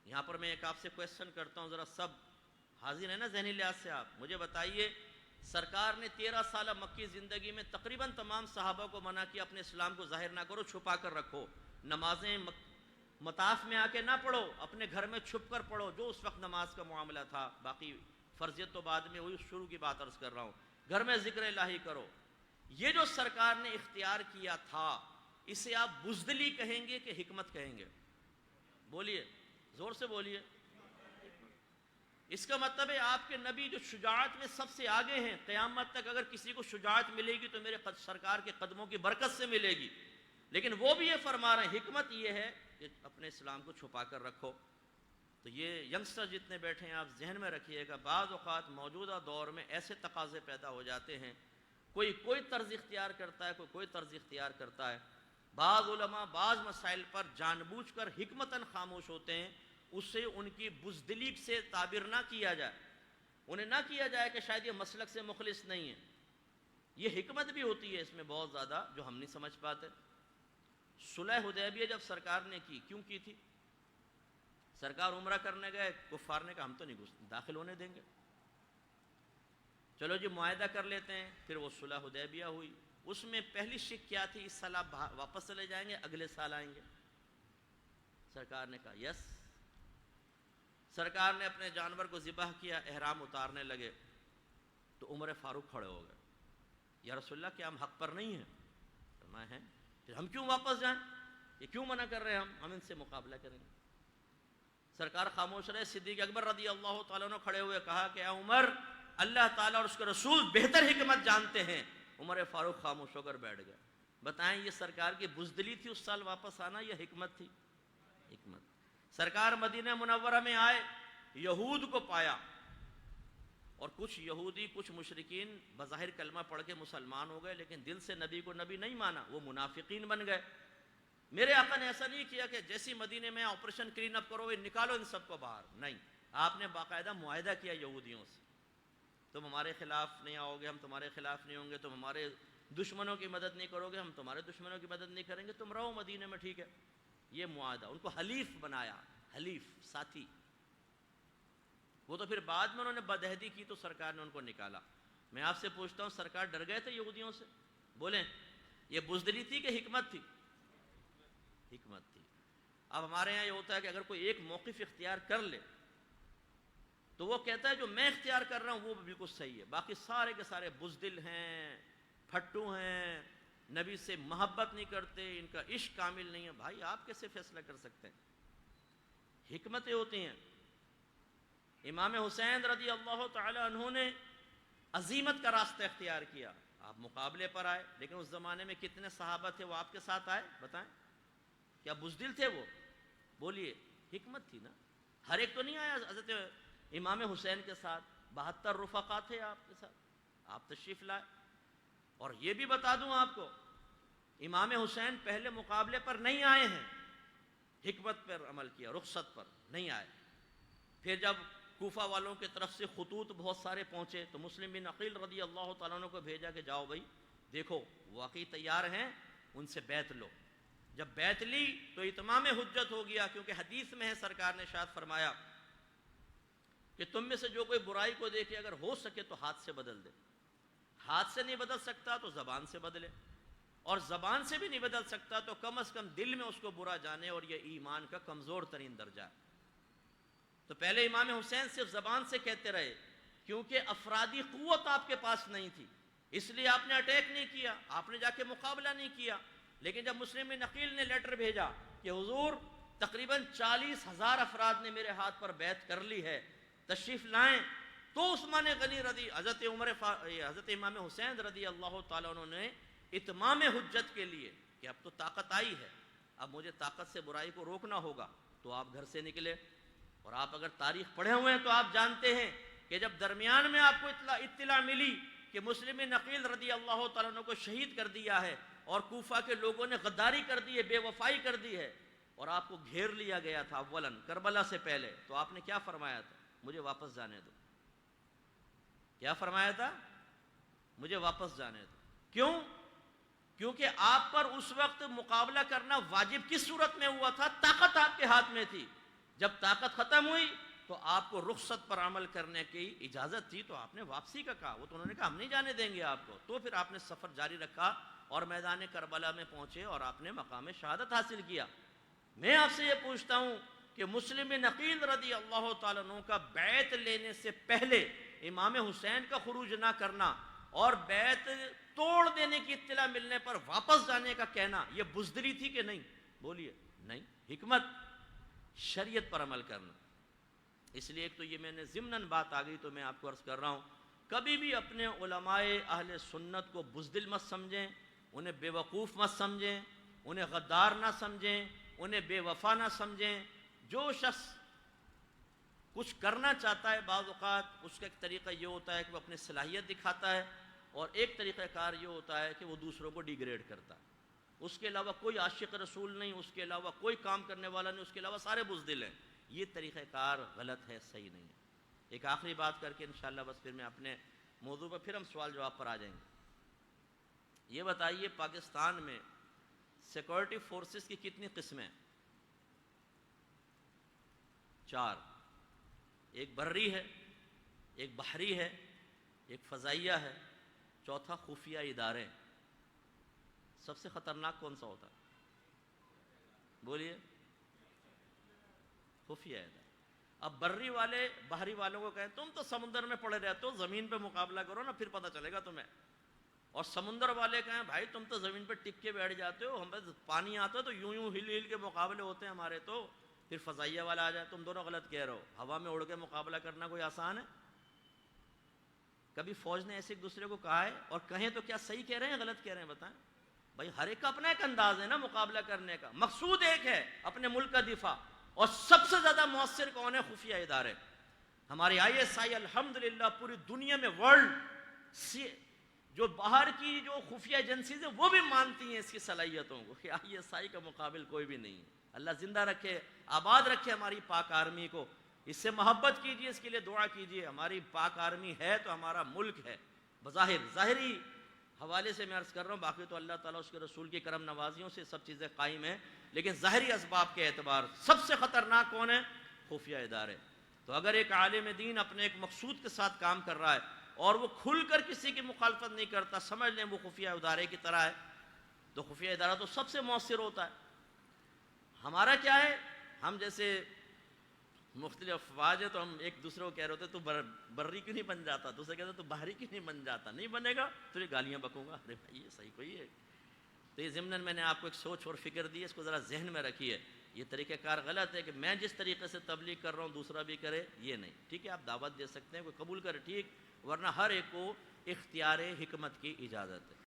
یہاں پر میں ایک آپ سے کویسچن کرتا ہوں، ذرا سب حاضر ہیں نا ذہنی لحاظ سے؟ آپ مجھے بتائیے، سرکار نے 13 سالہ مکی زندگی میں تقریباً تمام صحابہ کو منع کیا اپنے اسلام کو ظاہر نہ کرو، چھپا کر رکھو، نمازیں مطاف میں آ کے نہ پڑھو، اپنے گھر میں چھپ کر پڑھو، جو اس وقت نماز کا معاملہ تھا، باقی فرضیت تو بعد میں ہوئی، شروع کی بات عرض کر رہا ہوں، گھر میں ذکر الہی کرو۔ یہ جو سرکار نے اختیار کیا تھا، اسے آپ بزدلی کہیں گے کہ حکمت کہیں گے؟ بولیے، زور سے بولیے۔ اس کا مطلب ہے آپ کے نبی جو شجاعت میں سب سے آگے ہیں، قیامت تک اگر کسی کو شجاعت ملے گی تو میرے سرکار کے قدموں کی برکت سے ملے گی، لیکن وہ بھی یہ فرما رہے ہیں حکمت یہ ہے کہ اپنے اسلام کو چھپا کر رکھو۔ تو یہ ینگسٹر جتنے بیٹھے ہیں آپ ذہن میں رکھیے گا، بعض اوقات موجودہ دور میں ایسے تقاضے پیدا ہو جاتے ہیں، کوئی طرز اختیار کرتا ہے، کوئی طرز اختیار کرتا ہے۔ بعض علماء بعض مسائل پر جان بوجھ کر حکمتاً خاموش ہوتے ہیں، اس سے ان کی بزدلی سے تعبیر نہ کیا جائے، انہیں نہ کیا جائے کہ شاید یہ مسلک سے مخلص نہیں ہے۔ یہ حکمت بھی ہوتی ہے اس میں بہت زیادہ جو ہم نہیں سمجھ پاتے۔ صلح حدیبیہ جب سرکار نے کی، کیوں کی تھی؟ سرکار عمرہ کرنے گئے، کفار نے کہا ہم تو نہیں داخل ہونے دیں گے، چلو جی معاہدہ کر لیتے ہیں۔ پھر وہ صلح حدیبیہ ہوئی، اس میں پہلی شک کیا تھی؟ اس سال آپ واپس چلے جائیں گے، اگلے سال آئیں گے؟ سرکار نے کہا یس۔ سرکار نے اپنے جانور کو ذبح کیا، احرام اتارنے لگے تو عمر فاروق کھڑے ہو گئے، یا رسول اللہ کیا ہم حق پر نہیں ہیں؟ فرمایا ہیں، پھر ہم کیوں واپس جائیں؟ یہ کیوں منع کر رہے ہیں؟ ہم ان سے مقابلہ کریں گے۔ سرکار خاموش رہے۔ صدیق اکبر رضی اللہ تعالیٰ عنہ کھڑے ہوئے کہا کہ اے عمر، اللہ تعالیٰ اور اس کے رسول بہتر حکمت جانتے ہیں۔ عمر فاروق خاموش ہو کر بیٹھ گئے۔ بتائیں یہ سرکار کی بزدلی تھی اس سال واپس آنا یا حکمت تھی؟ حکمت۔ سرکار مدینہ منورہ میں آئے، یہود کو پایا، اور کچھ یہودی کچھ مشرکین بظاہر کلمہ پڑھ کے مسلمان ہو گئے، لیکن دل سے نبی کو نبی نہیں مانا، وہ منافقین بن گئے۔ میرے آقا نے ایسا نہیں کیا کہ جیسی مدینے میں آپریشن کلین اپ کرو نکالو ان سب کو باہر، نہیں، آپ نے باقاعدہ معاہدہ کیا یہودیوں سے، تم ہمارے خلاف نہیں آؤ گے، ہم تمہارے خلاف نہیں ہوں گے، تم ہمارے دشمنوں کی مدد نہیں کرو گے، ہم تمہارے دشمنوں کی مدد نہیں کریں گے، تم رہو مدینے میں، ٹھیک ہے؟ یہ معاہدہ، ان کو حلیف بنایا، حلیف، ساتھی۔ وہ تو پھر بعد میں انہوں نے بدعہدی کی تو سرکار نے ان کو نکالا۔ میں آپ سے پوچھتا ہوں، سرکار ڈر گئے تھے یہودیوں سے؟ بولیں، یہ بزدلی تھی کہ حکمت تھی؟ حکمت تھی۔ اب ہمارے یہاں یہ ہوتا ہے کہ اگر کوئی ایک موقف اختیار کر لے تو وہ کہتا ہے جو میں اختیار کر رہا ہوں وہ بالکل صحیح ہے، باقی سارے کے سارے بزدل ہیں، پھٹو ہیں، نبی سے محبت نہیں کرتے، ان کا عشق کامل نہیں ہے۔ بھائی آپ کیسے فیصلہ کر سکتے ہیں؟ حکمتیں ہوتی ہیں۔ امام حسین رضی اللہ تعالی عنہ نے عزیمت کا راستہ اختیار کیا، آپ مقابلے پر آئے، لیکن اس زمانے میں کتنے صحابہ تھے وہ آپ کے ساتھ آئے؟ بتائیں، کیا بزدل تھے وہ؟ بولیے، حکمت تھی نا۔ ہر ایک تو نہیں آیا حضرت امام حسین کے ساتھ، 72 رفقا تھے آپ کے ساتھ، آپ تشریف لائے۔ اور یہ بھی بتا دوں آپ کو، امام حسین پہلے مقابلے پر نہیں آئے ہیں، حکمت پر عمل کیا، رخصت پر نہیں آئے۔ پھر جب کوفہ والوں کی طرف سے خطوط بہت سارے پہنچے تو مسلم بن عقیل رضی اللہ تعالیٰ عنہ کو بھیجا کہ جاؤ بھائی دیکھو واقعی تیار ہیں، ان سے بیعت لو۔ جب بیعت لی تو اتمام حجت ہو گیا، کیونکہ حدیث میں ہے سرکار نے ارشاد فرمایا کہ تم میں سے جو کوئی برائی کو دیکھے اگر ہو سکے تو ہاتھ سے بدل دے، ہاتھ سے نہیں بدل سکتا تو زبان سے بدلے، اور زبان سے بھی نہیں بدل سکتا تو کم از کم دل میں اس کو برا جانے، اور یہ ایمان کا کمزور ترین درجہ ہے۔ تو پہلے امام حسین صرف زبان سے کہتے رہے، کیونکہ افرادی قوت آپ کے پاس نہیں تھی، اس لیے آپ نے اٹیک نہیں کیا، آپ نے جا کے مقابلہ نہیں کیا۔ لیکن جب مسلم بن عقیل نے لیٹر بھیجا کہ حضور تقریباً 40,000 افراد نے میرے ہاتھ پر بیعت کر لی ہے، تشریف لائیں، تو عثمان غنی رضی حضرت امام حسین رضی اللہ تعالیٰ عنہ نے اتمام حجت کے لیے کہ اب تو طاقت آئی ہے، اب مجھے طاقت سے برائی کو روکنا ہوگا، تو آپ گھر سے نکلے۔ اور آپ اگر تاریخ پڑھے ہوئے ہیں تو آپ جانتے ہیں کہ جب درمیان میں آپ کو اطلاع ملی کہ مسلم بن عقیل رضی اللہ تعالیٰ عنہ کو شہید کر دیا ہے اور کوفہ کے لوگوں نے غداری کر دی ہے، بے وفائی کر دی ہے، اور آپ کو گھیر لیا گیا تھا اولاً کربلا سے پہلے، تو آپ نے کیا فرمایا تھا؟ مجھے واپس جانے دو۔ کیا فرمایا تھا؟ مجھے واپس جانے دو۔ کیوں؟ کیونکہ آپ پر اس وقت مقابلہ کرنا واجب کس صورت میں ہوا تھا؟ طاقت آپ کے ہاتھ میں تھی، جب طاقت ختم ہوئی تو آپ کو رخصت پر عمل کرنے کی اجازت تھی، تو آپ نے واپسی کا کہا، وہ تو انہوں نے کہا ہم نہیں جانے دیں گے آپ کو، تو پھر آپ نے سفر جاری رکھا اور میدان کربلا میں پہنچے اور آپ نے مقام شہادت حاصل کیا۔ میں آپ سے یہ پوچھتا ہوں کہ مسلم بن عقیل رضی اللہ تعالیٰ عنہ کا بیعت لینے سے پہلے امام حسین کا خروج نہ کرنا اور بیعت توڑ دینے کی اطلاع ملنے پر واپس جانے کا کہنا، یہ بزدلی تھی کہ نہیں؟ بولیے۔ نہیں، حکمت، شریعت پر عمل کرنا۔ اس لیے ایک تو یہ میں نے ضمناً بات آ گئی تو میں آپ کو عرض کر رہا ہوں، کبھی بھی اپنے علماء اہل سنت کو بزدل مت سمجھیں، انہیں بے وقوف مت سمجھیں، انہیں غدار نہ سمجھیں، انہیں بے وفا نہ سمجھیں۔ جو شخص کچھ کرنا چاہتا ہے بعض اوقات اس کا ایک طریقہ یہ ہوتا ہے کہ وہ اپنی صلاحیت دکھاتا ہے، اور ایک طریقہ کار یہ ہوتا ہے کہ وہ دوسروں کو ڈیگریڈ کرتا ہے۔ اس کے علاوہ کوئی عاشق رسول نہیں، اس کے علاوہ کوئی کام کرنے والا نہیں، اس کے علاوہ سارے بزدل ہیں۔ یہ طریقہ کار غلط ہے، صحیح نہیں ہے۔ ایک آخری بات کر کے انشاءاللہ بس پھر میں اپنے موضوع پر پھر ہم سوال جواب پر آ جائیں گے۔ یہ بتائیے پاکستان میں سیکورٹی فورسز کی کتنی قسمیں؟ 4۔ ایک بری ہے، ایک بحری ہے، ایک فضائیہ ہے، چوتھا خفیہ ادارے۔ سب سے خطرناک کون سا ہوتا ہے؟ بولیے۔ خفیہ ادارے۔ اب بری والے بحری والوں کو کہیں تم تو سمندر میں پڑے رہتے ہو، زمین پہ مقابلہ کرو نا، پھر پتہ چلے گا تمہیں۔ اور سمندر والے کہیں بھائی تم تو زمین پہ ٹک کے بیٹھ جاتے ہو، ہم پانی آتا ہے تو یوں یوں ہل ہل کے مقابلے ہوتے ہیں ہمارے تو۔ پھر فضائیہ والا آ جائے تم دونوں غلط کہہ رہے ہو۔ ہوا میں اڑ کے مقابلہ کرنا کوئی آسان ہے؟ کبھی فوج نے ایسے ایک دوسرے کو کہا ہے؟ اور کہیں تو کیا صحیح کہہ رہے ہیں غلط کہہ رہے ہیں بتائیں؟ بھائی ہر ایک کا اپنا ایک انداز ہے نا مقابلہ کرنے کا، مقصود ایک ہے اپنے ملک کا دفاع۔ اور سب سے زیادہ مؤثر کون ہے؟ خفیہ ادارے۔ ہماری ISI الحمدللہ پوری دنیا میں ورلڈ جو باہر کی جو خفیہ ایجنسیز ہیں وہ بھی مانتی ہیں اس کی صلاحیتوں کو کہ ISI کا مقابل کوئی بھی نہیں ہے۔ اللہ زندہ رکھے، آباد رکھے ہماری پاک آرمی کو، اس سے محبت کیجئے، اس کے لیے دعا کیجئے۔ ہماری پاک آرمی ہے تو ہمارا ملک ہے، بظاہر ظاہری حوالے سے میں عرض کر رہا ہوں، باقی تو اللہ تعالیٰ اس کے رسول کی کرم نوازیوں سے سب چیزیں قائم ہیں، لیکن ظاہری اسباب کے اعتبار سب سے خطرناک کون ہے؟ خفیہ ادارے۔ تو اگر ایک عالم دین اپنے ایک مقصود کے ساتھ کام کر رہا ہے اور وہ کھل کر کسی کی مخالفت نہیں کرتا، سمجھ لیں وہ خفیہ ادارے کی طرح ہے، تو خفیہ ادارہ تو سب سے مؤثر ہوتا ہے۔ ہمارا کیا ہے؟ ہم جیسے مختلف افواج ہے تو ہم ایک دوسرے کو کہہ رہے ہوتے تو بری کیوں نہیں بن جاتا، دوسرے کہتے تو باہری کیوں نہیں بن جاتا؟ نہیں بنے گا تو یہ گالیاں بکوں گا، ارے بھائی یہ صحیح کوئی ہے۔ تو یہ ضمناً میں نے آپ کو ایک سوچ اور فکر دی، اس کو ذرا ذہن میں رکھیے۔ یہ طریقہ کار غلط ہے کہ میں جس طریقے سے تبلیغ کر رہا ہوں دوسرا بھی کرے، یہ نہیں ٹھیک ہے۔ آپ دعوت دے سکتے ہیں، کوئی قبول کرے ٹھیک، ورنہ ہر ایک کو اختیار حکمت کی اجازت ہے۔